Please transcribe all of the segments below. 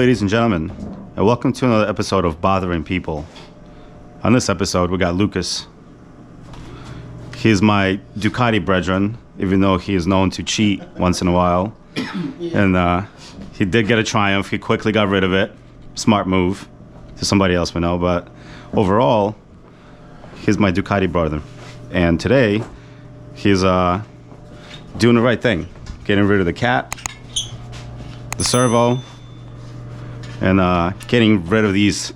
ladies and gentlemen, and welcome to another episode of Bothering People. On this episode, we got Lukas. He's my Ducati brethren, even though he is known to cheat once in a while. And he did get a Triumph. He quickly got rid of it. Smart move. To somebody else we know, but overall, he's my Ducati brother. And today, he's doing the right thing. Getting rid of the cat, the servo, and getting rid of these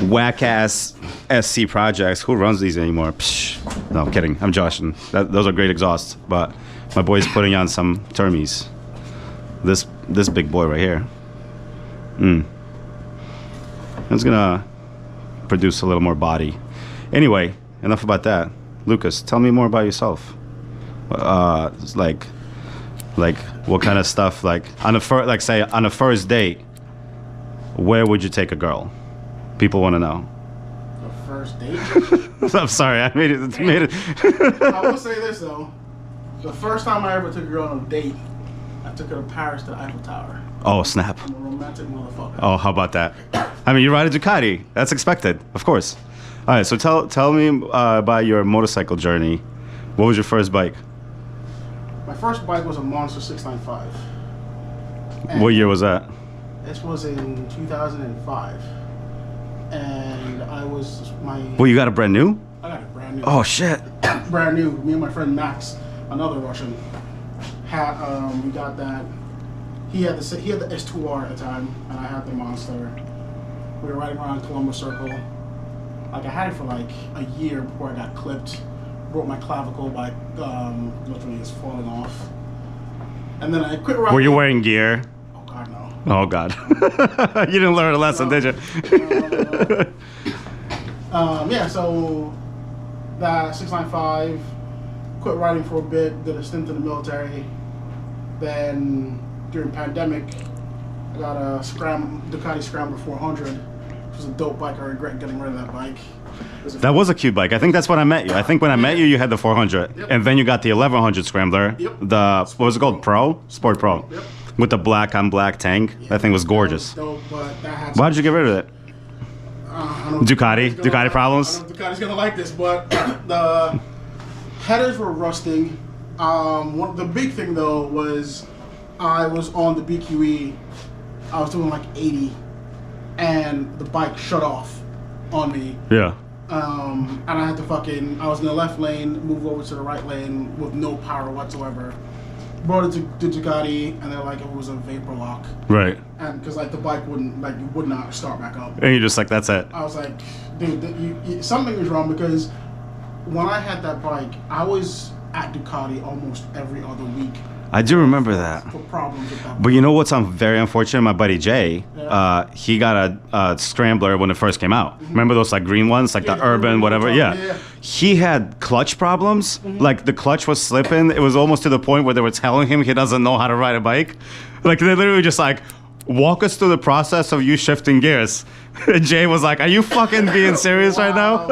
whack-ass SC projects. Who runs these anymore? Psh. No, I'm kidding. I'm joshing. Those are great exhausts, but my boy's putting on some Termies. This big boy right here. It's gonna produce a little more body. Anyway, enough about that. Lukas, tell me more about yourself. Like what kind of stuff? Like on a first date, where would you take a girl? People want to know. The first date? I'm sorry, I made it. I will say this though: the first time I ever took a girl on a date, I took her to Paris to the Eiffel Tower. Oh snap! I'm a romantic motherfucker. Oh, how about that? I mean, you ride a Ducati. That's expected, of course. All right, so tell me about your motorcycle journey. What was your first bike? My first bike was a Monster 695. What year was that? This was in 2005. And Well, you got a brand new? I got a brand new. Oh, shit. Brand new. Me and my friend Max, another Russian, we got that. He had the S2R at the time, and I had the Monster. We were riding around Columbus Circle. Like, I had it for like a year before I got clipped. Broke my clavicle by literally just falling off. And then I quit riding. Were you wearing gear? Oh God, no. Oh God. You didn't learn a lesson, did you? Yeah, so that 695, quit riding for a bit, did a stint in the military. Then during pandemic, I got a Ducati Scrambler 400, which was a dope bike. I regret getting rid of that bike. That was a cute bike. I think that's when I met you. I think when I met you, you had the 400. Yep. And then you got the 1100 Scrambler. Yep. What was it called? Pro? Sport Pro. Yep. With the black on black tank. That thing was gorgeous. Dope, but that had Why did you get rid of it? Ducati problems? I don't know if Ducati's gonna like this, but the headers were rusting. The big thing though was I was on the BQE. I was doing like 80, and the bike shut off on me. Yeah. And I had to I was in the left lane, move over to the right lane with no power whatsoever. Brought it to Ducati, and they're like, it was a vapor lock. Right. And because like the bike would not start back up. And you're just like, that's it. I was like, dude, something was wrong, because when I had that bike, I was at Ducati almost every other week. I do remember that. For problems with that. But you know what's very unfortunate? My buddy Jay, he got a Scrambler when it first came out. Mm-hmm. Remember those like green ones, like the urban whatever? Yeah. He had clutch problems. Mm-hmm. Like the clutch was slipping. It was almost to the point where they were telling him he doesn't know how to ride a bike. Like they literally just like, walk us through the process of you shifting gears. And Jay was like, are you fucking being serious right now?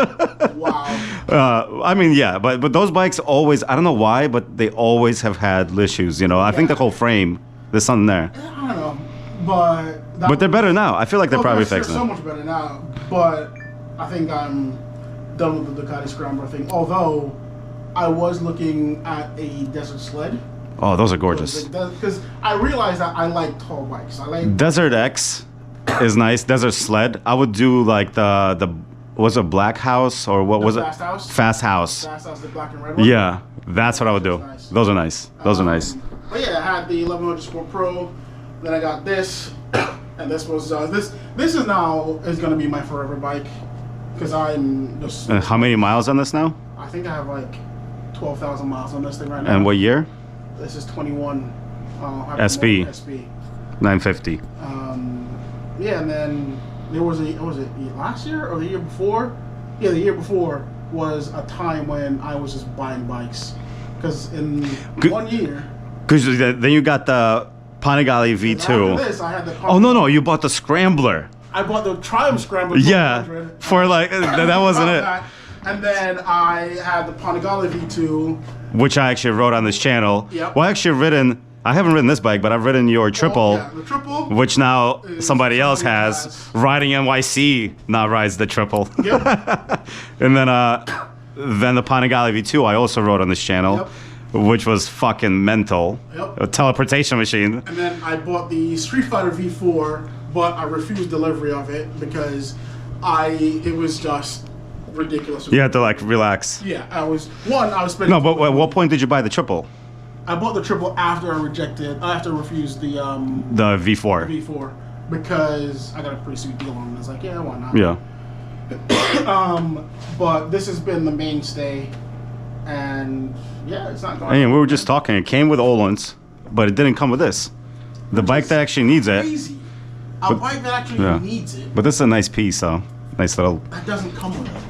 Wow. I mean, yeah, but those bikes always, I don't know why, but they always have had issues, you know? I think the whole frame, there's something there. I don't know, but they're better now. I feel like they're probably fixing it. So much better now, but I think I'm done with the Ducati Scrambler thing. Although, I was looking at a desert sled. Oh, those are gorgeous. Because I realized that I like tall bikes. I like Desert X is nice. Desert Sled. I would do like the was it Black House or what was it? Fast House. Fast House. Fast House, the black and red one. Yeah, that's what I would do. Nice. Those are nice. Those are nice. But yeah, I had the 1100 Sport Pro. Then I got this, and this was this is now is gonna be my forever bike, because I'm just. And how many miles on this now? I think I have like 12,000 miles on this thing right now. And what year? This is 21. SP. SP. 950. Yeah, and then there was last year or the year before? Yeah, the year before was a time when I was just buying bikes, because in 1 year. Because then you got the Panigale V2. After this, I had the. Oh no, you bought the Scrambler. I bought the Triumph Scrambler. Yeah, for like that wasn't it. And then I had the Panigale V2, which I actually wrote on this channel. Yep. Well, I actually ridden I haven't ridden this bike, but I've ridden your triple, Yeah, the triple. which now is somebody else has. has. Riding NYC now rides the triple. Yep. And then the Panigale V2 I also rode on this channel, which was fucking mental. Yep. A teleportation machine. And then I bought the Street Fighter V4, but I refused delivery of it because it was just ridiculous. You had to like relax. Yeah, I was spending. No, but at what point did you buy the triple? I bought the triple after I refused the The V4. V4 because I got a pretty sweet deal on it. I was like, yeah, why not? Yeah. But this has been the mainstay, and yeah, it's not going. I mean, we were just talking. It came with Olin's, but it didn't come with this. The bike that actually needs it. Crazy. A bike that actually needs it. But this is a nice piece, though. Nice little. That doesn't come with it.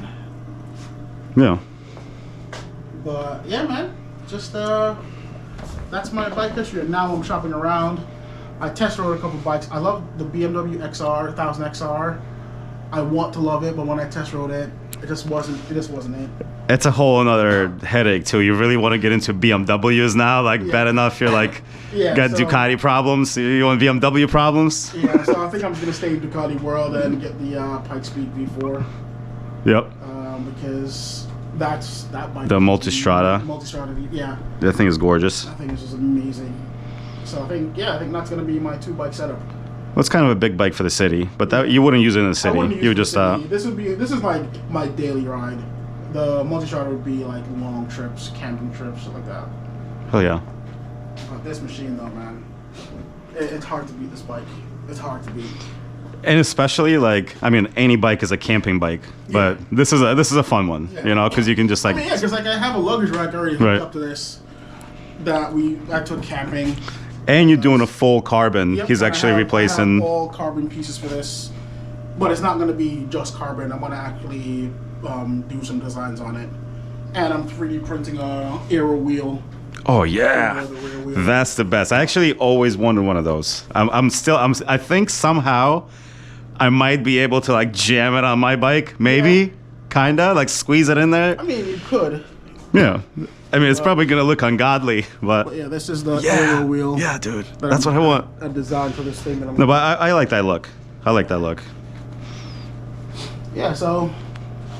Yeah. But yeah, man, just that's my bike history. And now I'm shopping around. I test rode a couple bikes. I love the BMW XR 1000 XR. I want to love it, but when I test rode it, it just wasn't it. It's a whole another headache too. You really want to get into BMWs now? Like, bad enough you're like got Ducati problems. You want BMW problems? Yeah, so I think I'm gonna stay in Ducati world and get the Pike Speed V4. Yep. Because that bike. The Multistrada. Multistrada, yeah. That thing is gorgeous. I think it's just amazing. So I think that's gonna be my 2-bike setup. Well, it's kind of a big bike for the city, but that you wouldn't use it in the city. You would just This is like my daily ride. The Multistrada would be like long trips, camping trips, shit like that. Hell yeah. But this machine though, man, it's hard to beat this bike. It's hard to beat. And especially like, I mean, any bike is a camping bike, but this is a fun one, you know, because you can just like. Because I have a luggage rack already hooked up to this that I took camping. And you're doing a full carbon. He's actually replacing. I have all carbon pieces for this, but it's not going to be just carbon. I'm going to actually do some designs on it, and I'm 3D printing a aero wheel. Oh yeah, that's the best. I actually always wanted one of those. I think somehow I might be able to like jam it on my bike, maybe, kinda like squeeze it in there. I mean, you could. Yeah. I mean, it's probably gonna look ungodly, but yeah, this is the aero wheel. Yeah, dude, that's what I want. A design for this thing. No, but I like that look. I like that look. Yeah, so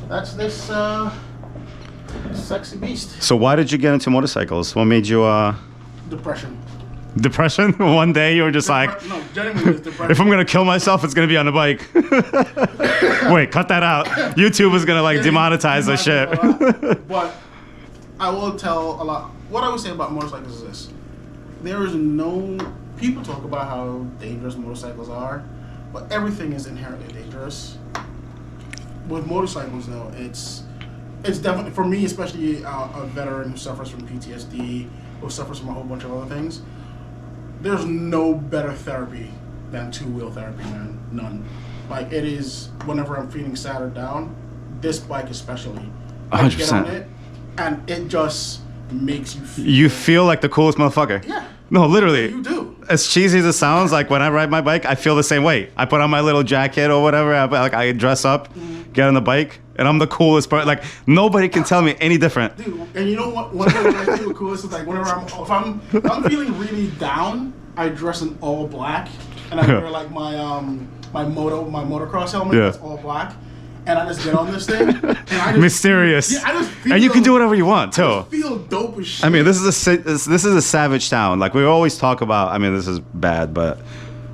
that's this sexy beast. So why did you get into motorcycles? What made you Depression. Depression? One day you were just like, no, genuinely, it's depression. If I'm gonna kill myself, it's gonna be on a bike. Wait, cut that out. YouTube is gonna like demonetize the shit. But I will tell a lot. What I would say about motorcycles is this: there is no. People talk about how dangerous motorcycles are, but everything is inherently dangerous. With motorcycles, though, it's definitely, for me, especially a veteran who suffers from PTSD, who suffers from a whole bunch of other things. There's no better therapy than two-wheel therapy, man. None. Like, it is. Whenever I'm feeling sad or down, this bike especially. 100%. Get on it, and it just makes you feel. You feel like the coolest motherfucker. Yeah. No, literally. You do. As cheesy as it sounds, like when I ride my bike, I feel the same way. I put on my little jacket or whatever. I dress up, get on the bike, and I'm the coolest person. Like nobody can tell me any different. Dude, and you know what? One thing that I feel coolest is like whenever if I'm feeling really down, I dress in all black, and I wear like my motocross helmet that's all black. And I just get on this thing, and I just mysterious. Yeah, I just feel, and you can do whatever you want too. I just feel dope as shit. I mean, this is a savage town. Like we always talk about. I mean, this is bad, but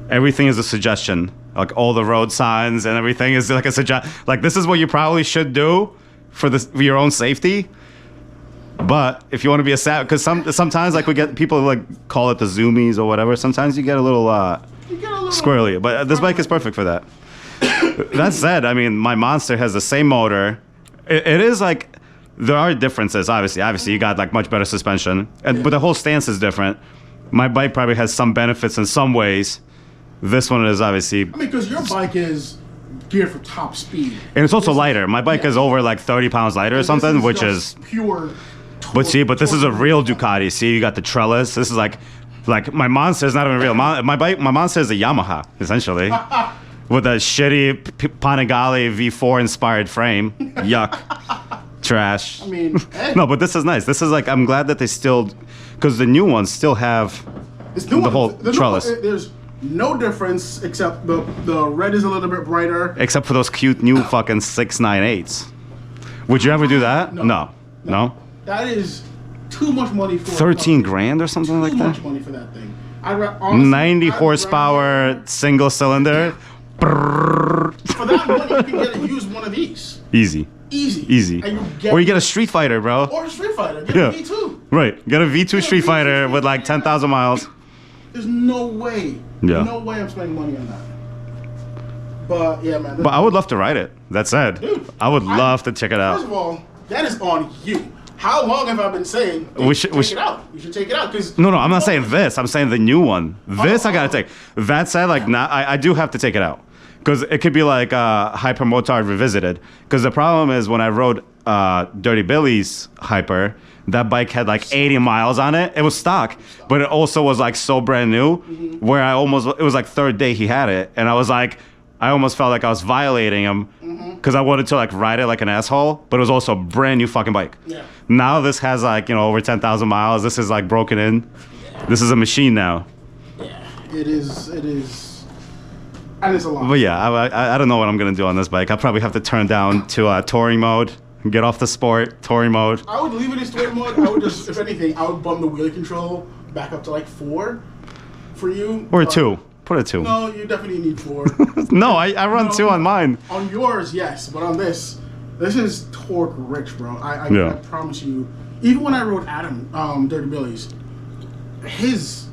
everything is a suggestion. Like all the road signs and everything is like a suggestion. Like this is what you probably should do for your own safety. But if you want to be a savage, because sometimes like we get people like call it the zoomies or whatever. Sometimes you get a little squirrely. But this bike is perfect for that. That said, I mean, my Monster has the same motor. It is like, there are differences, obviously. You got like much better suspension, but the whole stance is different. My bike probably has some benefits in some ways. This one is obviously. I mean, because your bike is geared for top speed. And it's also lighter. My bike is over like 30 pounds lighter or something, which is. Pure. But this is a real Ducati. See, you got the trellis. This is like my Monster is not even real. My Monster is a Yamaha, essentially. With a shitty Panigale V4 inspired frame. Yuck. Trash. I mean, hey. No, but this is nice. This is like, I'm glad that they still, because the new ones still have This new the whole trellis. There's no difference except the red is a little bit brighter. Except for those cute new fucking 698s. Would you ever do that? No. That is too much money for 13 grand or something like too that. much money for that thing. Honestly, 90 horsepower single cylinder. For that money, you can get a used one of these. Easy. Easy. And Or you get a Street Fighter, bro. Or a Street Fighter. Get a V2. Right. Get a V2 Street Fighter with like 10,000 miles. There's no way. Yeah. No way I'm spending money on that. But yeah, man. But I would love to ride it. That said, Dude, I would love to check it out. First of all, that is on you. How long have I been saying we should take it out? You should take it out because No, I'm not saying this. I'm saying the new one. This I gotta take. That said, like, I do have to take it out because it could be like Hypermotard revisited. Because the problem is when I rode Dirty Billy's Hyper, that bike had like 80 miles on it. It was stock, but it also was like so brand new. Where it was like third day he had it, and I was like, I almost felt like I was violating him because I wanted to like ride it like an asshole, but it was also a brand new fucking bike. Yeah. Now this has like, you know, over 10,000 miles. This is like broken in. Yeah. This is a machine now. Yeah, it is, and it's a lot. But yeah, I don't know what I'm gonna do on this bike. I'll probably have to turn down to touring mode, get off the sport, touring mode. I would leave it in sport mode. I would just, if anything, I would bump the wheelie control back up to like 4 for you. Or 2. Put a 2. No, you definitely need 4. No, I run 2 on mine. On yours, yes, but on this is torque rich, bro. I promise you. Even when I rode Adam, Dirty Billy's, his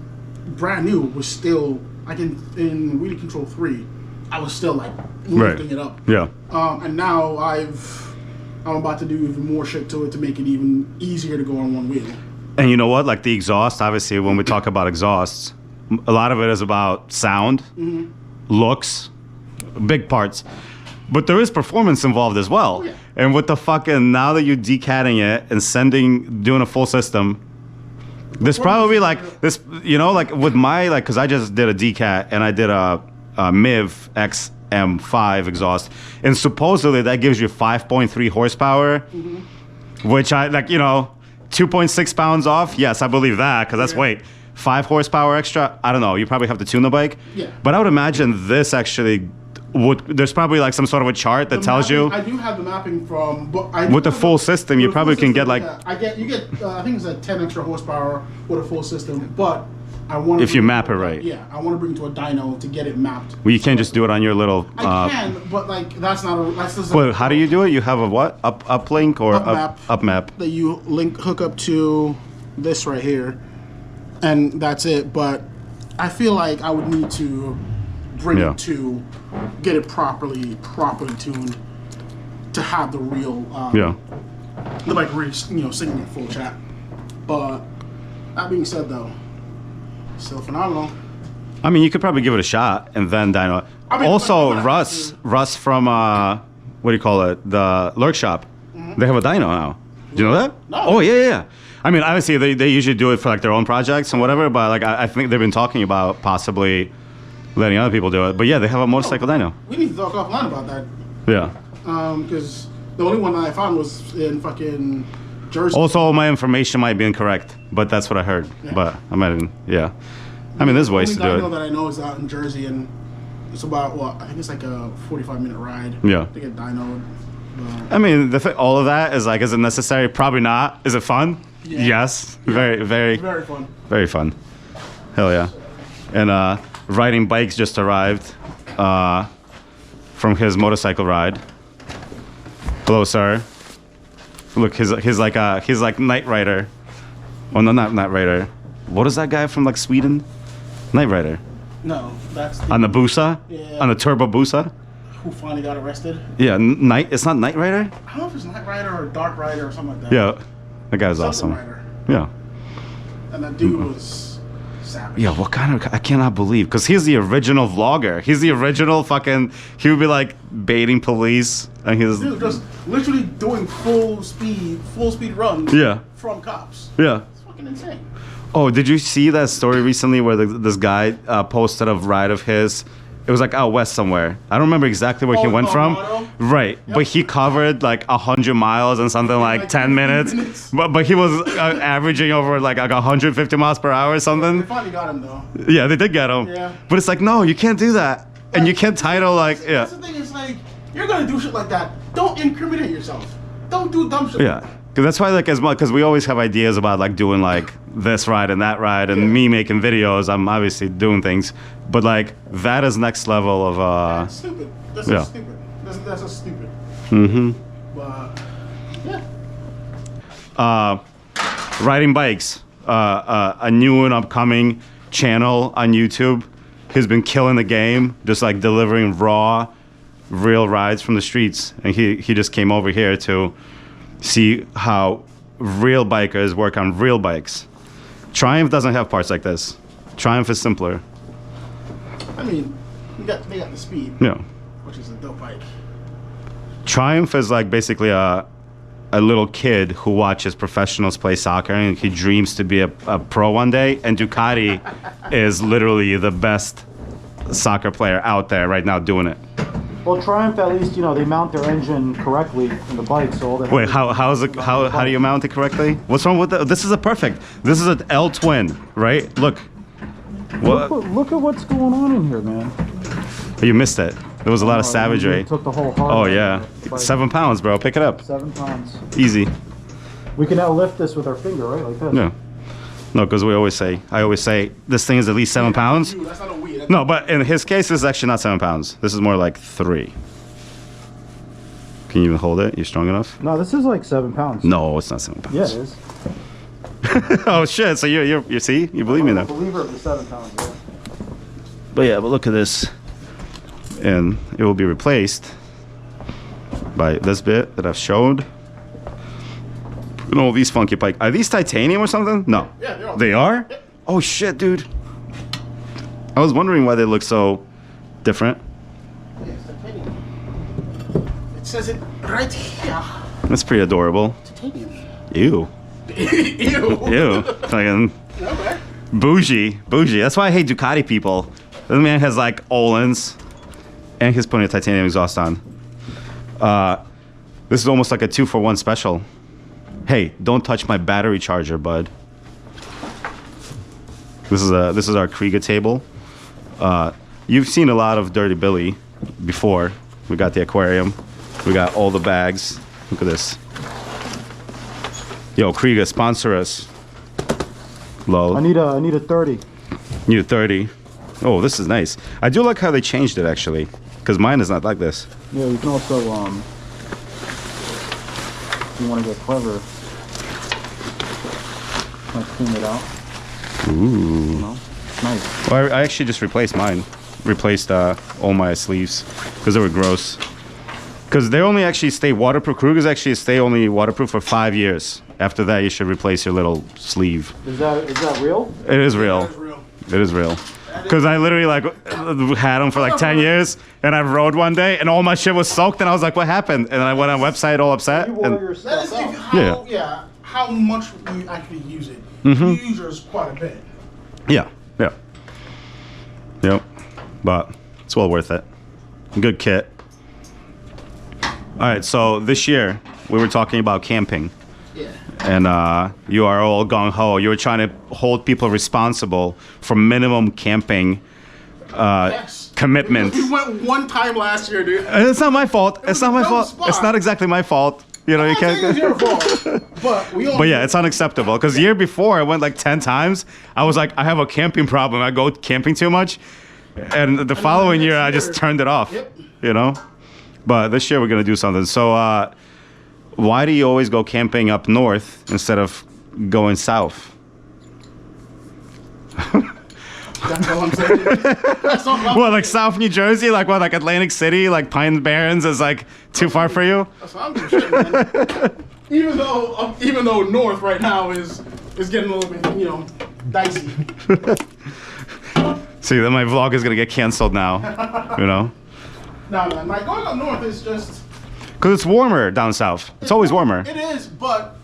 brand new was still like in wheelie control 3. I was still like lifting it up. Yeah. And now I'm about to do even more shit to it to make it even easier to go on one wheel. And you know what? Like the exhaust, obviously, when we talk about exhausts, a lot of it is about sound, looks, big parts. But there is performance involved as well. Oh, yeah. And with the fucking, now that you're decatting it and doing a full system, there's probably like this, you know, like with my, like, cause I just did a decat and I did a MIV XM5 exhaust. And supposedly that gives you 5.3 horsepower, which I like, you know, 2.6 pounds off. Yes, I believe that cause that's weight. 5 horsepower extra. I don't know. You probably have to tune the bike. Yeah. But I would imagine this actually there's probably like some sort of a chart that tells you. I do have the mapping from, but with the full system, you probably can get like. Yeah, you get I think it's like 10 extra horsepower with a full system, but I want. If you map it right. Yeah, I want to bring it to a dyno to get it mapped. Well, you can't just do it on your little. I can, but like that's not a. That's just. But how do you do it? You have a what? Uplink or up map that you hook up to this right here, and that's it. But I feel like I would need to bring it to get it properly tuned to have the real the bike really, you know, singing at full chat. But that being said, though, still phenomenal. I mean, you could probably give it a shot and then dyno. I mean, also, Russ from what do you call it? The Lurk Shop. They have a dyno now. Do you know that? No. Oh yeah. I mean, obviously they usually do it for like their own projects and whatever. But like I think they've been talking about possibly letting other people do it. But yeah, they have a motorcycle dyno. We need to talk offline about that. Yeah. Because the only one that I found was in fucking Jersey. Also, my information might be incorrect, but that's what I heard. Yeah. But I might, yeah. I mean, there's ways to do it. The only dyno that I know is out in Jersey, and it's about I think it's like a 45-minute ride. Yeah. To get dynoed. I mean, all of that is like, is it necessary? Probably not. Is it fun? Yeah. Yes. Yeah. Very fun. Very fun. Hell yeah. And riding bikes just arrived from his motorcycle ride. Hello, sir. Look, he's like Knight Rider. Oh no, not Knight Rider. What is that guy from like Sweden? Knight Rider. No, that's on the Busa. Yeah. On the Turbo Busa. Who finally got arrested? Yeah, It's not Knight Rider. I don't know if it's Knight Rider or Dark Rider or something like that. Yeah, that guy's awesome. Rider. Yeah. And that dude was savage. Yeah, what kind of? I cannot believe, because he's the original vlogger. He's the original fucking. He would be like baiting police, and he's dude just literally doing full speed runs. Yeah. From cops. Yeah. It's fucking insane. Oh, did you see that story recently where this guy posted a ride of his It was like out west somewhere. I don't remember exactly where he went from. Colorado? Right, but he covered like 100 miles in something like 10 minutes. But he was averaging over like 150 miles per hour or something. They finally got him though. Yeah, they did get him. Yeah. But it's like, no, you can't do that, and you can't title like, yeah. That's the thing. Is like, you're gonna do shit like that. Don't incriminate yourself. Don't do dumb shit. Yeah, because that's why, like, as much, because we always have ideas about like doing like this ride and that ride, and me making videos. I'm obviously doing things, but like that is next level of That's stupid. That's yeah. just stupid. That's just stupid. Mm-hmm. But yeah. Riding bikes. A new and upcoming channel on YouTube. He's been killing the game, just like delivering raw, real rides from the streets. And he just came over here to see how real bikers work on real bikes. Triumph doesn't have parts like this. Triumph is simpler. I mean, they got the speed. Yeah. Which is a dope bike. Triumph is like basically a little kid who watches professionals play soccer and he dreams to be a pro one day. And Ducati is literally the best soccer player out there right now doing it. Well, Triumph, at least, you know, they mount their engine correctly in the bike, so all they Wait, how do you mount it correctly? What's wrong with this? Is a perfect. This is an L twin, right? Look. What? Look at what's going on in here, man. You missed it. There was a lot of You savagery. took the whole hard Oh line yeah, of the bike. 7 pounds, bro. Pick it up. 7 pounds. Easy. We can now lift this with our finger, right? Like this. No, no, because I always say this thing is at least 7 pounds. Dude, that's not a weed. That's No, but in his case, this is actually not 7 pounds. This is more like 3. Can you even hold it? You strong enough? No, this is like 7 pounds. No, it's not 7 pounds. Yeah, it is. Oh shit! So you see, you believe me I'm a now. believer of the 7 pounds. Yeah. But yeah, but look at this, and it will be replaced by this bit that I've showed. And all these funky bike. Are these titanium or something? No. Yeah, they're all. They are? Yep. Oh shit, dude. I was wondering why they look so different. Yeah, it's titanium. It says it right here. That's pretty adorable. Titanium. Ew. Ew. Ew. Fucking Okay. bougie. Bougie. That's why I hate Ducati people. This man has like Olins, and he's putting a titanium exhaust on. This is almost like a 2-for-1 special. Hey, don't touch my battery charger, bud. This is our Kriega table. You've seen a lot of Dirty Billy before. We got the aquarium. We got all the bags. Look at this. Yo, Kriega, sponsor us. Lol. I need a 30. New 30. Oh, this is nice. I do like how they changed it actually, because mine is not like this. Yeah, you can also, if you want to get clever, like clean it out. Ooh. You know, it's nice. Well, I actually just replaced mine. Replaced all my sleeves because they were gross. Because they only actually stay waterproof. Krugers actually stay only waterproof for 5 years. After that, you should replace your little sleeve. Is that real? It is real. That's real. It is real. Because I literally like had them for like 10 years, and I rode one day, and all my shit was soaked, and I was like, "What happened?" And I went on website all upset. You wore And your That is stuff if, out. how how much you actually use it. Mm-hmm. You use yours quite a bit. yeah, yep. But it's well worth it. Good kit. All right, so this year we were talking about camping. Yeah. And you are all gung ho. You were trying to hold people responsible for minimum camping Yes. commitment. We went one time last year, dude. And it's not my fault. was It's not a my dumb fault. spot. It's not exactly my fault. You know, you I'm not saying it's can't. your fault, but we all. But yeah, it's unacceptable. Because the year before, I went like 10 times. I was like, I have a camping problem. I go camping too much. And the following year, I just year- turned it off. Yep. You know? But this year, we're going to do something. So, why do you always go camping up north instead of going south? That's all I'm saying. That's all I'm What, like South New Jersey? Like what, like Atlantic City? Like Pine Barrens is like too far for you? That's what I'm doing, shit, man. Even though north right now is getting a little bit, dicey. See, then my vlog is gonna get canceled now. You know? No, man. Like going up north is just. Because it's warmer down south. It's always warmer. It is, but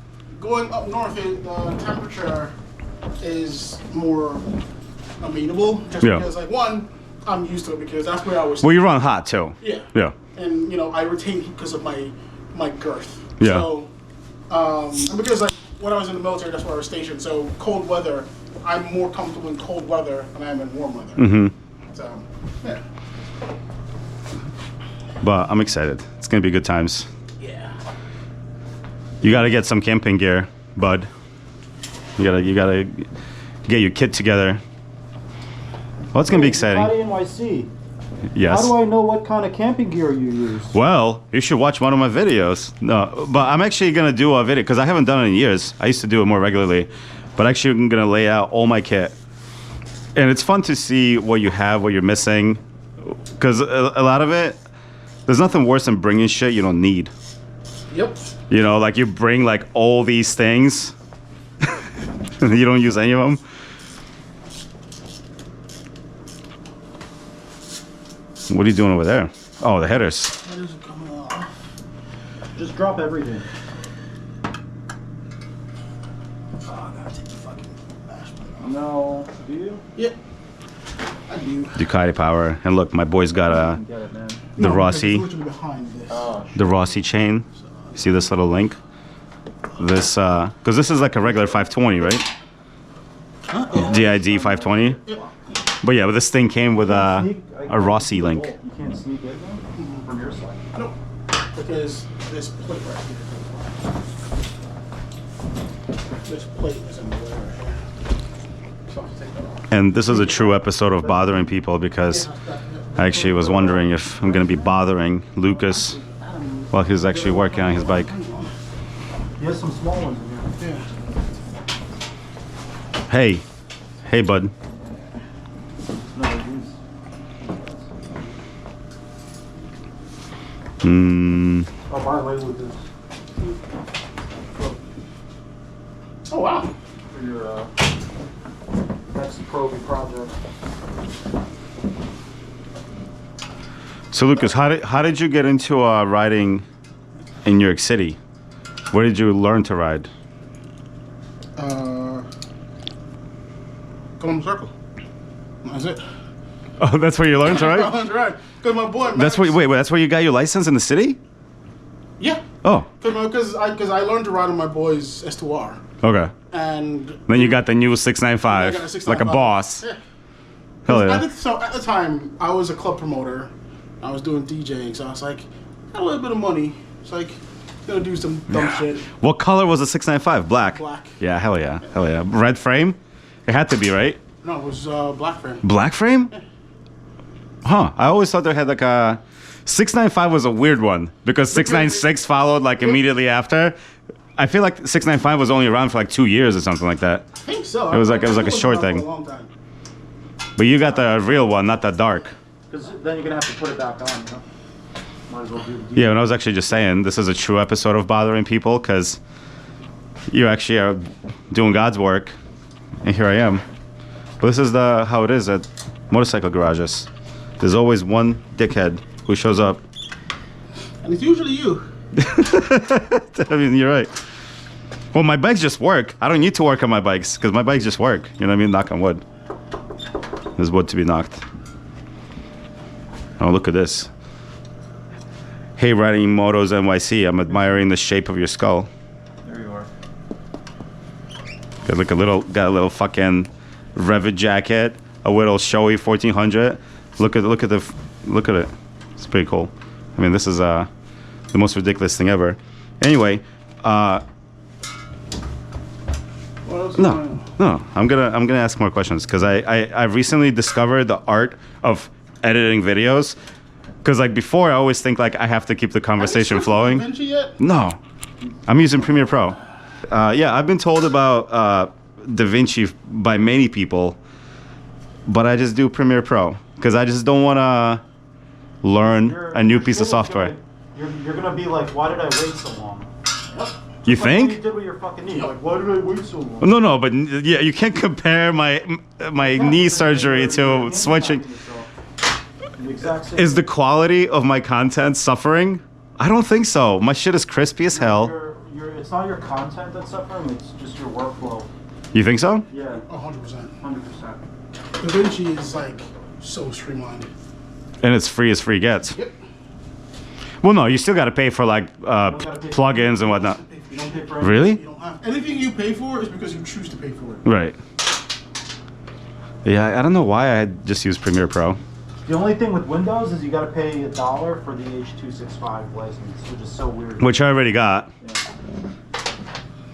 going up north, the temperature is more amenable. Just Yeah. because, like, one, I'm used to it because that's where I was. Well, you run hot too. Yeah. Yeah. And you know, I retain heat because of my girth. Yeah. So, and because like when I was in the military, that's where I was stationed. So cold weather, I'm more comfortable in cold weather than I am in warm weather. Mm-hmm. So, yeah. But I'm excited. It's gonna be good times. Yeah. You gotta get some camping gear, bud. You gotta get your kit together. Well, it's gonna be exciting. ducatinyc. Yes. How do I know what kind of camping gear you use? Well, you should watch one of my videos. No, but I'm actually gonna do a video because I haven't done it in years. I used to do it more regularly, but actually I'm gonna lay out all my kit, and it's fun to see what you have, what you're missing, because a lot of it, there's nothing worse than bringing shit you don't need. Yep. You know, like you bring like all these things, and you don't use any of them. What are you doing over there? Oh, the headers. Headers are coming off. Just drop everything. Oh, I gotta take the fucking bash plate off. No. Do you? Yep. I do. Ducati power, and look, my boy's got Get it, man. the No, Rossi. it's literally behind this. The Rossi chain. See this little link? This, because this is like a regular 520, right? DID 520. Yep. But yeah, but this thing came with a Rossi link. You can't sneak in though? From your side. Nope. Because this plate right here. This plate is in the way right here. So I'll take that off. And this is a true episode of bothering people because I actually was wondering if I'm going to be bothering Lukas while he's actually working on his bike. He has some small ones in here. Yeah. Hey. Hey, bud. No, these. Oh, by the way, with this. Oh wow. For your next probing project. So, Lukas, how did you get into riding in New York City? Where did you learn to ride? Columbus Circle. That's it. Oh, that's where you learned to ride? That's right. Because my boy. That's where. Wait, that's where you got your license in the city? Yeah. Oh, Because I learned to ride on my boy's S2R. okay. And Then you got the new 695, I got a like a 695. boss. Yeah. Hell yeah. So at the time, I was a club promoter. I was doing DJing, so I was like, got a little bit of money. It's like, gonna do some dumb shit. What color was the 695? Black. Black. Yeah, hell yeah, hell yeah. Red frame? It had to be, right? No, it was black frame. Black frame? Huh. I always thought they had like a 695 was a weird one because 696 followed like immediately after. I feel like 695 was only around for like 2 years or something like that. I think so. It was like a It short around thing. for a long time. But you got the real one, not the dark. Because then you're going to have to put it back on, you know? Might as well do the Yeah, and I was actually just saying this is a true episode of bothering people because you actually are doing God's work, and here I am. But this is how it is at motorcycle garages. There's always one dickhead who shows up. And it's usually you. I mean, you're right. Well, my bikes just work. I don't need to work on my bikes because my bikes just work. You know what I mean? Knock on wood. There's wood to be knocked. Oh, look at this. Hey, riding motos NYC. I'm admiring the shape of your skull. There you are. Got a little fucking Revit jacket, a little showy 1400. Look at it. It's pretty cool. I mean, this is the most ridiculous thing ever. Anyway, What else? no, I'm gonna ask more questions because I recently discovered the art of editing videos. Because like before, I always think like I have to keep the conversation flowing. DaVinci yet? No, I'm using Premiere Pro. Yeah, I've been told about DaVinci by many people, but I just do Premiere Pro because I just don't want to learn a new piece of software. You're gonna be like, why did I wait so long? You Like what you think? did with your fucking knee. Like, why did I wait so long? No, but yeah, you can't compare my knee surgery to switching. The exact same. Is the quality of my content suffering? I don't think so. My shit is crispy as hell. It's not your content that's suffering, it's just your workflow. You think so? Yeah, 100%. 100%. DaVinci is like So streamlined. And it's free as free gets. Yep. Well, no, you still got to pay for like plugins and whatnot. You don't pay for anything. Really? You don't have anything you pay for is because you choose to pay for it. Right. Yeah, I don't know why I just use Premiere Pro. The only thing with Windows is you got to pay $1 for the H.265 license, which is so weird. Which I already got. Yeah.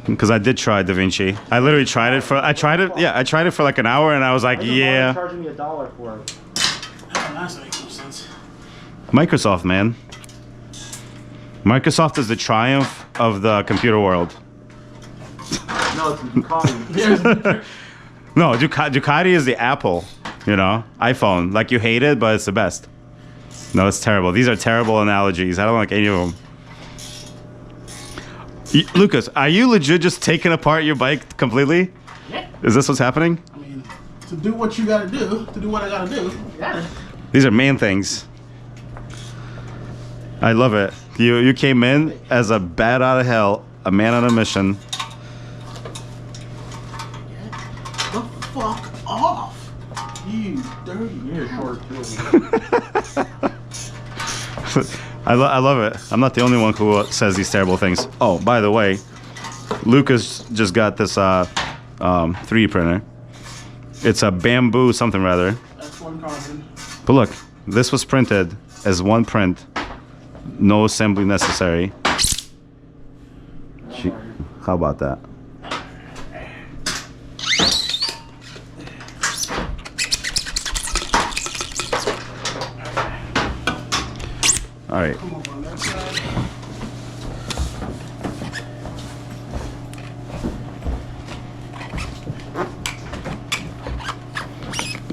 Because I did try DaVinci. I literally tried it for. I tried it for like an hour, and I was like, Why are yeah. they charging me $1 for it? Oh, that makes no sense. Microsoft, man. Microsoft is the triumph of the computer world. No, it's Ducati. No, Ducati is the Apple. You know, iPhone. Like, you hate it, but it's the best. No, it's terrible. These are terrible analogies. I don't like any of them. Lucas, are you legit just taking apart your bike completely? Yeah. Is this what's happening? I mean, to do what you gotta do, to do what I gotta do, you gotta. These are man things. I love it. You came in as a bat out of hell, a man on a mission. Get the fuck off, you dirty. You're short too. I love it. I'm not the only one who says these terrible things. Oh, by the way, Lucas just got this 3D printer. It's a bamboo something rather. That's one carbon. But look, this was printed as one print. No assembly necessary. How about that? All right. Come over on that side.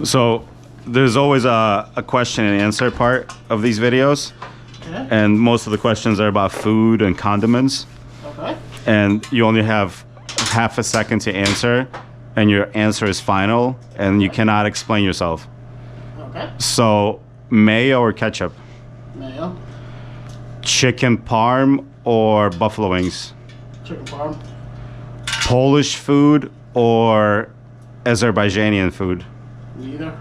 So there's always a question and answer part of these videos. Okay. And most of the questions are about food and condiments. Okay. And you only have half a second to answer, and your answer is final, and you cannot explain yourself. Okay. So, mayo or ketchup? Mayo. Chicken parm or buffalo wings? Chicken parm. Polish food or Azerbaijani food? Neither.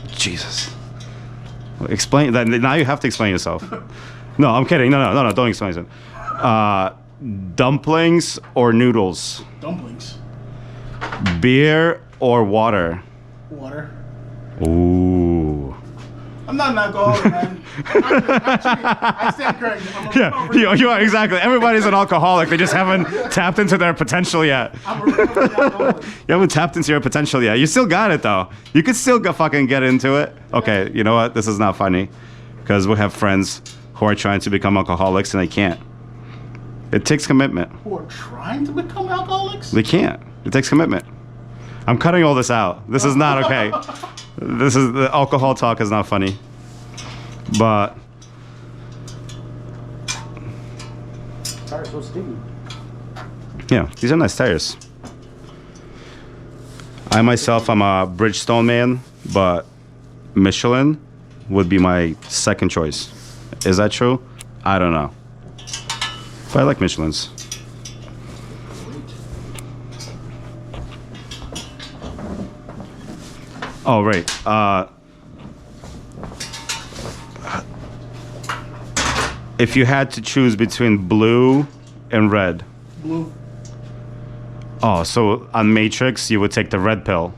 Jesus. Explain that. Now you have to explain yourself. No, I'm kidding. No, don't explain yourself. Dumplings or noodles? Dumplings. Beer or water? Water. Ooh. I'm not an alcoholic, man. Actually, I stand corrected. I'm a Yeah, recovering- you are exactly. Everybody's an alcoholic. They just haven't tapped into their potential yet. I'm a recovering alcoholic. You haven't tapped into your potential yet. You still got it though. You could still fucking get into it. Okay, you know what? This is not funny, because we have friends who are trying to become alcoholics and they can't. It takes commitment. Who are trying to become alcoholics? They can't. It takes commitment. I'm cutting all this out. This is not okay. This is the alcohol talk is not funny. But Tire's so sticky. yeah, these are nice tires. I myself, I'm a Bridgestone man, but Michelin would be my second choice. Is that true? I don't know. But I like Michelins. Oh, right. If you had to choose between blue and red. Blue. Oh, so on Matrix, you would take the red pill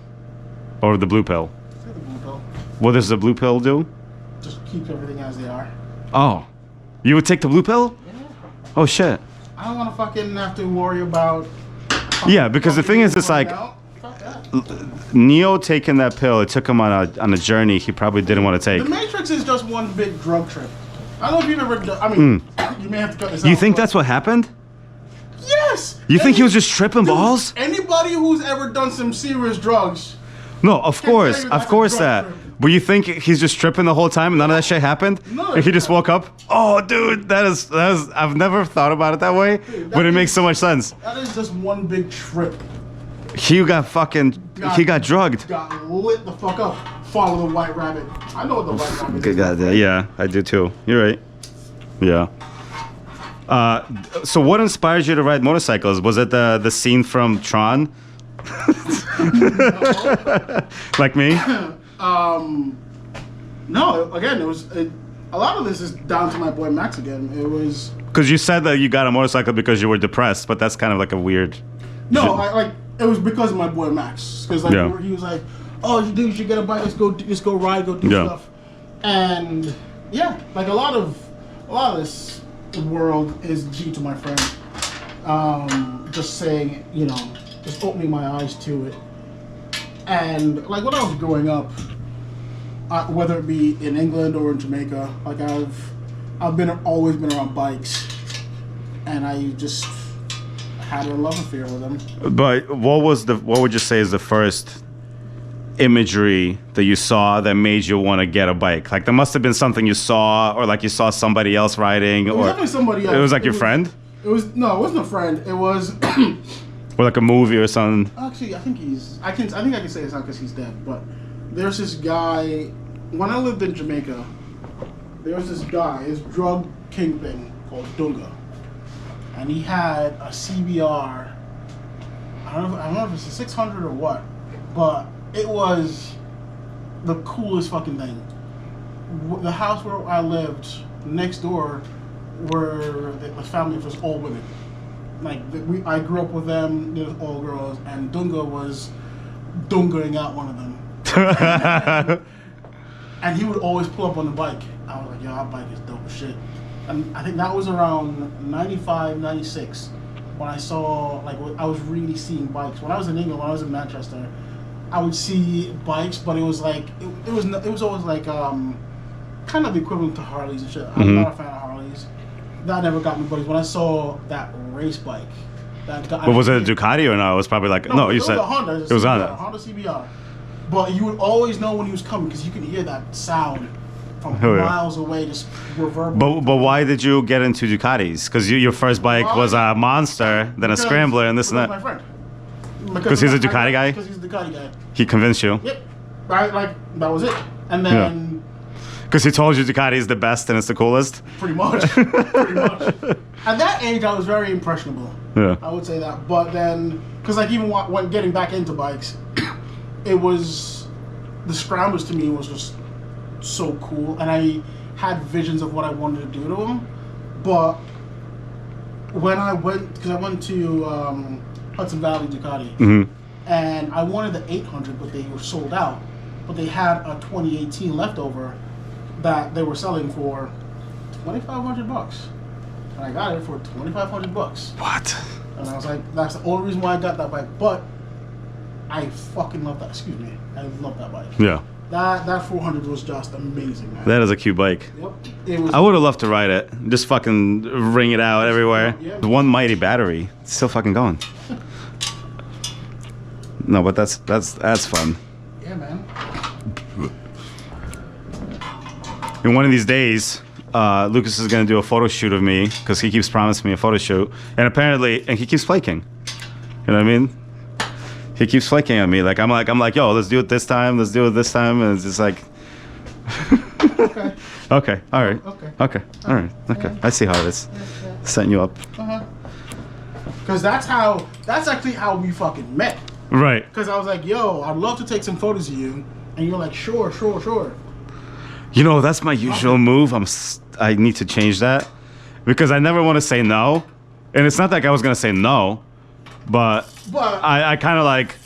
or the blue pill. Take the blue pill. What does the blue pill do? Just keep everything as they are. Oh, you would take the blue pill? Yeah. Oh, shit. I don't want to fucking have to worry about. Yeah, because the thing is, it's like Fuck that. Neo taking that pill, it took him on a journey he probably didn't want to The take. Matrix is just one big drug trip. I don't know if you've ever done. I mean, you may have to cut this out. You think but- that's what happened? Yes. You think he was just tripping Dude, balls? Anybody who's ever done some serious drugs. No, of Can't course, tell you of that's a course drug that. trip. But you think he's just tripping the whole time and none of that shit happened? No, And he just yeah. woke up? Oh, dude, that is, I've never thought about it that way, but it makes so much sense. That is just one big trip. He got drugged. Got lit the fuck up. Follow the white rabbit. I know what the white rabbit is. Yeah, I do too. You're right. Yeah. So what inspires you to ride motorcycles? Was it the scene from Tron? Like me? No, again, a lot of this is down to my boy Max again. It was Because you said that you got a motorcycle because you were depressed, but that's kind of like a weird. no, it was because of my boy Max. Because like Yeah. he was like, "Oh, you should get a bike. Let's go ride, go do Yeah. stuff." And yeah, like a lot of this world is G to my friend. Just saying, just opening my eyes to it. And like when I was growing up, whether it be in England or in Jamaica, like I've always been around bikes, and I just had a love affair with them. But what would you say is the first imagery that you saw that made you want to get a bike? Like there must have been something you saw, or like you saw somebody else riding, It was definitely somebody else. It was like your friend, No, it wasn't a friend. It was or like a movie or something. actually I think I think I can say it's not because he's dead, but there's this guy. When I lived in Jamaica, there was this guy, his drug kingpin called Dunga, and he had a CBR. I don't know if it's a 600 or what, but it was the coolest fucking thing. The house where I lived, next door, were the family was all women. Like I grew up with them. They were all girls, and Dunga was Dungaing out one of them. And he would always pull up on the bike. I was like, yo, our bike is dope as shit. And I think that was around 95, 96 when I saw, like, I was really seeing bikes. When I was in England, when I was in Manchester, I would see bikes, but it was like, it was always like, kind of equivalent to Harleys and shit. I'm not a fan of Harleys. That never got me, but when I saw that race bike, But was it a Ducati or no? It was probably like no, you it said was a Honda. it was a Honda CBR. But you would always know when he was coming because you could hear that sound from Oh, yeah. miles away, just reverberating. But why did you get into Ducatis? Because your first bike was a Monster, then a Scrambler, and this and Because that. my friend. Because he's a Ducati guy? Because he's a Ducati guy. He convinced you? Yep. Like that was it. And then Because he told you Ducati is the best and it's the coolest? pretty much. Pretty much. At that age, I was very impressionable. Yeah. I would say that. But then, because like even when getting back into bikes, it was the Scramblers to me was just so cool, and I had visions of what I wanted to do to them. But when I went, because I went to Hudson Valley Ducati, and I wanted the 800, but they were sold out. But they had a 2018 leftover that they were selling for $2,500, and I got it for $2,500. What? And I was like, that's the only reason why I got that bike. But I fucking love that. Excuse me, I love that bike. Yeah. That 400 was just amazing, man. That is a cute bike. Yep. It was. I would have loved to ride it. Just fucking ring it out everywhere. Yeah. The one mighty battery. It's still fucking going. No, but that's fun. Yeah, man. And one of these days, Lucas is gonna do a photo shoot of me because he keeps promising me a photo shoot, and he keeps flaking. You know what I mean? He keeps flaking at me. I'm like, yo, let's do it this time. Let's do it this time, and it's just like, Okay. okay, all right, Okay. all right, okay. Yeah. I see how it is. Yeah. Setting you up. Because that's actually how we fucking met. Right. Because I was like, yo, I'd love to take some photos of you, and you're like, sure. You know, that's my usual move. I need to change that because I never want to say no, and it's not like I was gonna say no, but I kind of like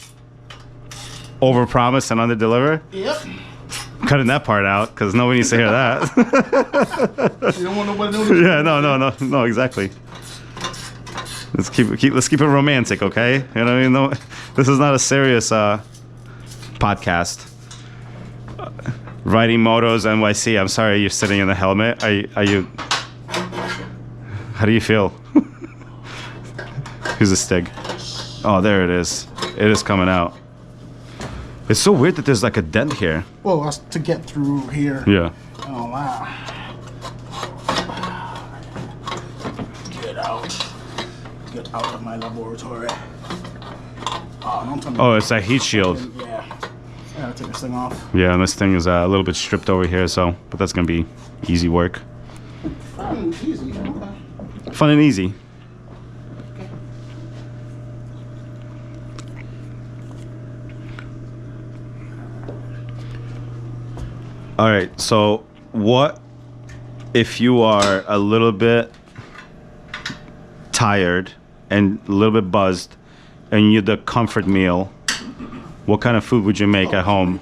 overpromise and underdeliver. Yep. Cutting that part out because nobody needs to hear that. You don't want nobody to know. Yeah, no, exactly. Let's keep it romantic, okay? You know what I mean? No, this is not a serious podcast. Riding Motos NYC. I'm sorry you're sitting in the helmet. Are you? How do you feel? Here's a stig. Oh, there it is. It is coming out. It's so weird that there's like a dent here. Well, that's to get through here. Yeah. Oh wow. Get out of my laboratory. Oh, don't tell me. Oh, it's that heat shield. Yeah. I gotta take this thing off. Yeah, and this thing is a little bit stripped over here, but that's gonna be easy work. Easy. Okay. Fun and easy. All right. So, what if you are a little bit tired and a little bit buzzed, and you need the comfort meal? What kind of food would you make at home?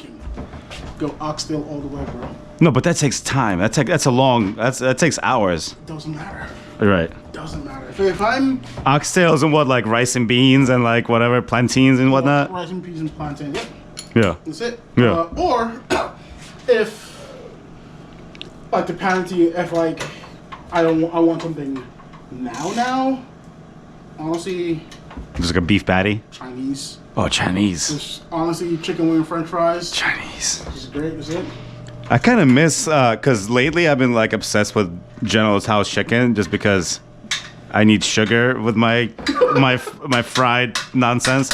Go oxtail all the way, bro. No, but that takes time. That takes hours. Doesn't matter. Right. Doesn't matter. If I'm Oxtails and what, like rice and beans and like whatever, plantains and whatnot? rice and peas and plantain, yep. Yeah. That's it. Yeah. Or if, like, depending if like I want something now. Honestly, Just like a beef patty? Chinese. Oh, Chinese. Just honestly, chicken wing French fries. Chinese. This is great. That's it. I kind of miss, because lately I've been like obsessed with General's House chicken just because I need sugar with my fried nonsense.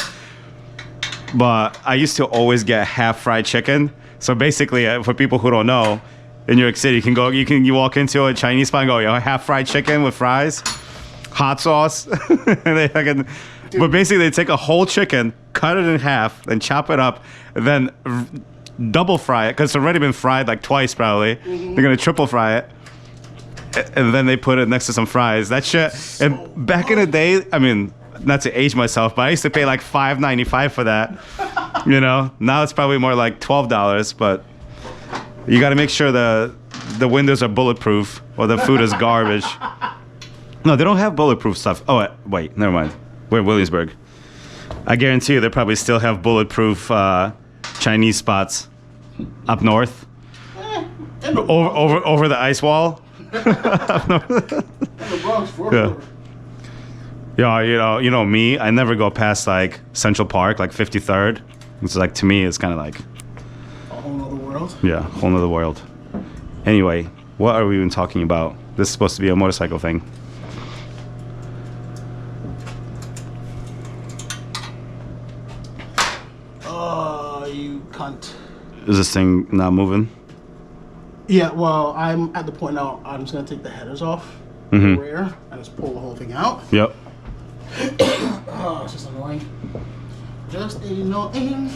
But I used to always get half fried chicken. So basically, for people who don't know, in New York City, you walk into a Chinese spot and go, yo, half fried chicken with fries, hot sauce, and but basically they take a whole chicken, cut it in half, then chop it up, and then double fry it because it's already been fried like twice probably. Mm-hmm. They're gonna triple fry it, and then they put it next to some fries. That shit. And back in the day, I mean, not to age myself, but I used to pay like $5.95 for that. You know, now it's probably more like $12. But you got to make sure the windows are bulletproof or the food is garbage. No, they don't have bulletproof stuff. Oh wait, never mind. We're in Williamsburg. I guarantee you they probably still have bulletproof Chinese spots up north, over the ice wall. In the Bronx, for Yeah. sure. Yeah, you know me. I never go past like Central Park, like 53rd. It's like, to me, it's kind of like, A whole other world. yeah, whole nother world. Anyway, what are we even talking about? This is supposed to be a motorcycle thing. You cunt. Is this thing not moving? Yeah, well, I'm at the point now. I'm just gonna take the headers off Mhm. the rear and just pull the whole thing out. Yep. Oh, it's just annoying. Just annoying.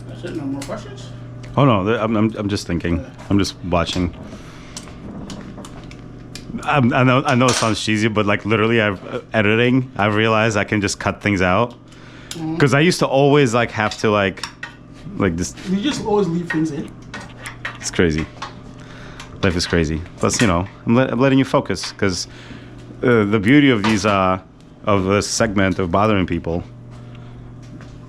That's it. No more questions. Oh no, I'm just thinking. I'm just watching. I know it sounds cheesy, but like literally, editing. I realized I can just cut things out because I used to always like have to like this. You just always leave things in. It's crazy. Life is crazy. Plus, you know, I'm letting you focus because the beauty of these of this segment of bothering people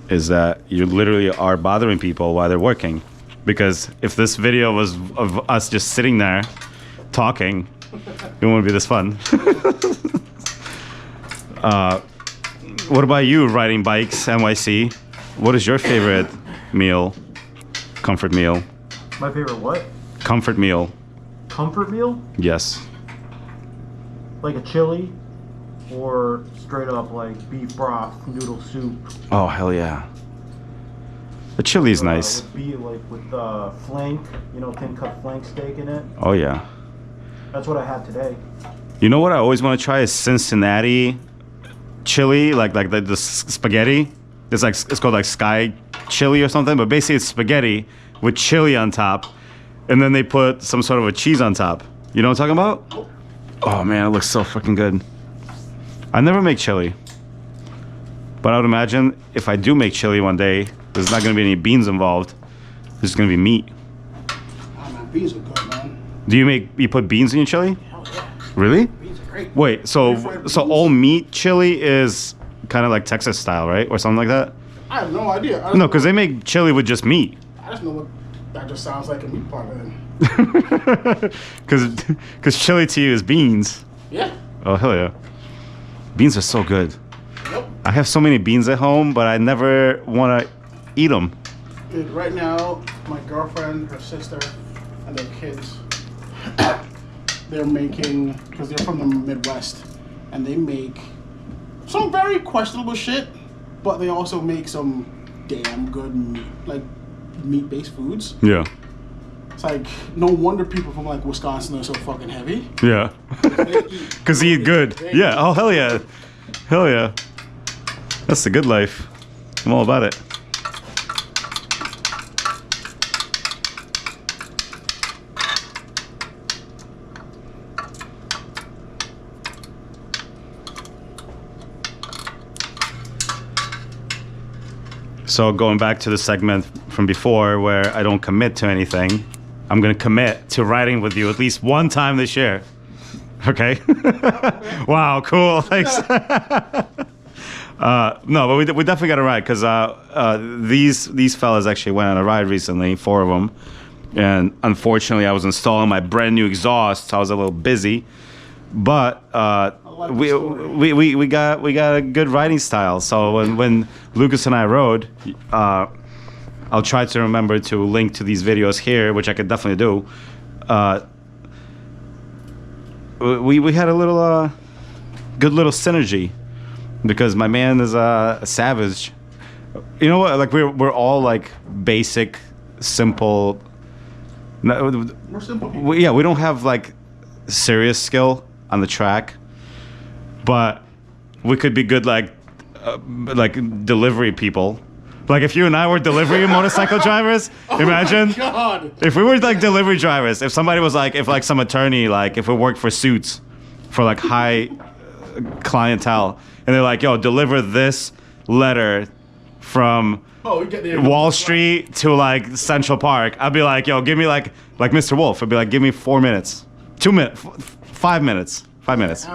is that you literally are bothering people while they're working. Because if this video was of us just sitting there talking, it wouldn't be this fun. What about you, riding bikes, NYC? What is your favorite meal? Comfort meal? My favorite what? Comfort meal. Comfort meal? Yes. Like a chili, or straight up like beef broth, noodle soup. Oh, hell yeah. The chili is nice. With flank, thin cut flank steak in it. Oh, yeah. That's what I had today. You know what I always want to try is Cincinnati chili, like the spaghetti. It's called like Sky chili or something, but basically it's spaghetti with chili on top, and then they put some sort of a cheese on top. You know what I'm talking about? Oh man, it looks so freaking good. I never make chili, but I would imagine if I do make chili one day, there's not going to be any beans involved. There's going to be meat. Oh man, beans are good, man. Do you put beans in your chili? Hell yeah. Really? Beans are great. Wait, so Refried beans? all meat chili is kind of like Texas style, right? Or something like that? I have no idea. No, because they make chili with just meat. I just know what that just sounds like a meat part of it. Because chili to you is beans. Yeah. Oh, hell yeah. Beans are so good. Yep. I have so many beans at home, but I never want to eat them. Dude, right now, my girlfriend, her sister, and their kids, they're making, because they're from the Midwest, and they make some very questionable shit, but they also make some damn good meat. Like, meat-based foods. Yeah. It's like no wonder people from like Wisconsin are so fucking heavy. Yeah. Because he eat good. Yeah. Oh, hell yeah. Hell yeah. That's the good life. I'm all about it. So going back to the segment from before where I don't commit to anything, I'm going to commit to riding with you at least one time this year. Okay? Wow, cool. Thanks. No, but we definitely got to ride because these fellas actually went on a ride recently, 4 of them. And unfortunately, I was installing my brand new exhaust, so I was a little busy. But we got a good riding style. So when Lukas and I rode, I'll try to remember to link to these videos here, which I could definitely do. We had a little good little synergy because my man is a savage. You know what? Like we're all like basic, simple. We're simple people. Yeah, we don't have like serious skill on the track, but we could be good like delivery people. Like if you and I were delivery motorcycle drivers, imagine God. if we were like delivery drivers. If somebody was like, if like some attorney, like if we worked for Suits, for like high clientele, and they're like, "Yo, deliver this letter from Wall Street to like Central Park," I'd be like, "Yo, give me like Mr. Wolf." I'd be like, "Give me 4 minutes, 2 minutes, 5 minutes, 5 minutes."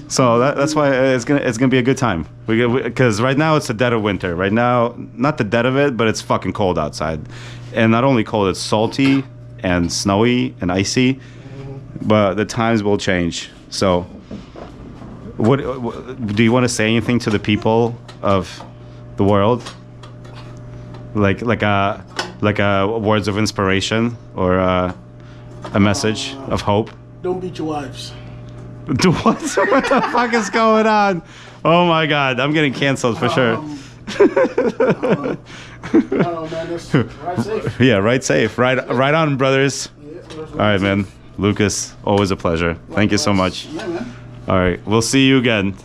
So that's why it's gonna be a good time. Because right now it's the dead of winter. Right now, not the dead of it, but it's fucking cold outside, and not only cold, it's salty and snowy and icy. But the times will change. So, what do you want to say anything to the people of the world? Like words of inspiration or a message of hope? Don't beat your wives. Do what? What the fuck is going on? Oh my god, I'm getting canceled for sure. I don't know, man. Just ride safe. Yeah, ride safe. Ride on, brothers. Yeah, All right, man. Lukas, always a pleasure. Thank you so much. Yeah, man. All right, we'll see you again.